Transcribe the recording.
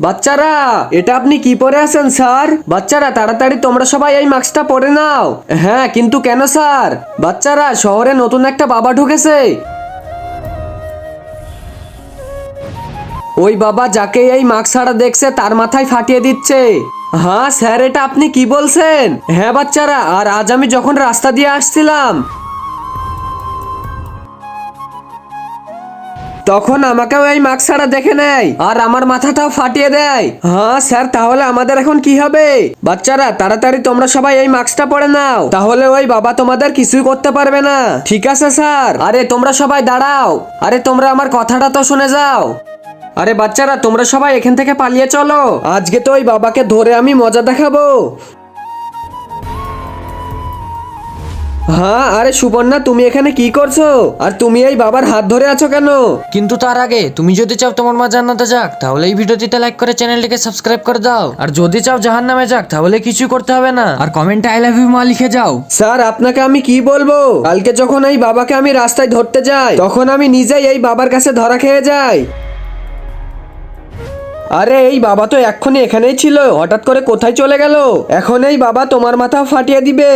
বাচ্চারা, এটা আপনি কি পরে আছেন স্যার? বাচ্চারা তাড়াতাড়ি তোমরা সবাই এই মাস্কটা পরে নাও। হ্যাঁ, কিন্তু কেন স্যার? বাচ্চারা, শহরে নতুন একটা বাবা ঢুকেছে। ওই বাবা যাকে এই মাস্ক ছাড়া দেখছে তার মাথায় ফাটিয়ে দিচ্ছে। হ্যাঁ স্যার, এটা আপনি কি বলছেন? হ্যাঁ বাচ্চারা, আর আজ আমি যখন রাস্তা দিয়ে আসছিলাম তখন আমাকেও এই মাস্ক ছাড়া দেখে নেয় আর আমার মাথাটাও ফাটিয়ে দেয়। হ্যাঁ স্যার, তাহলে আমাদের এখন কি হবে? বাচ্চারা তাড়াতাড়ি তোমরা সবাই এই মাস্কটা পরে নাও, তাহলে ওই বাবা তোমাদের কিছুই করতে পারবে না। ঠিক আছে স্যার। আরে তোমরা সবাই দাঁড়াও। আরে তোমরা আমার কথাটা তো শুনে যাও। আরে বাচ্চারা, তোমরা সবাই এখান থেকে পালিয়ে চলো। আজকে তো ওই বাবাকে ধরে আমি মজা দেখাবো। হ্যাঁ, আরে সুবর্ণা, তুমি এখানে কি করছো? আর তুমি এই বাবার হাত ধরে আছো কেন? কিন্তু তার আগে তুমি যদি চাও তোমার মা জান্নাতে যাক, তাহলে এই ভিডিওটিতে লাইক করে চ্যানেলটিকে সাবস্ক্রাইব করে দাও। আর যদি চাও জাহান্নামে যাক, তাহলে কিছু করতে হবে না, আর কমেন্টে আই লাভ ইউ মা লিখে যাও। স্যার, আপনাকে আমি কি বলবো? কালকে যখন এই বাবাকে আমি রাস্তায় ধরতে যাই তখন আমি নিজেই এই বাবার কাছে ধরা খেয়ে যাই। আরে এই বাবা তো এক্ষুনি এখানেই ছিল, হঠাৎ করে কোথায় চলে গেল? এখন এই বাবা তোমার মাথা ফাটিয়ে দিবে।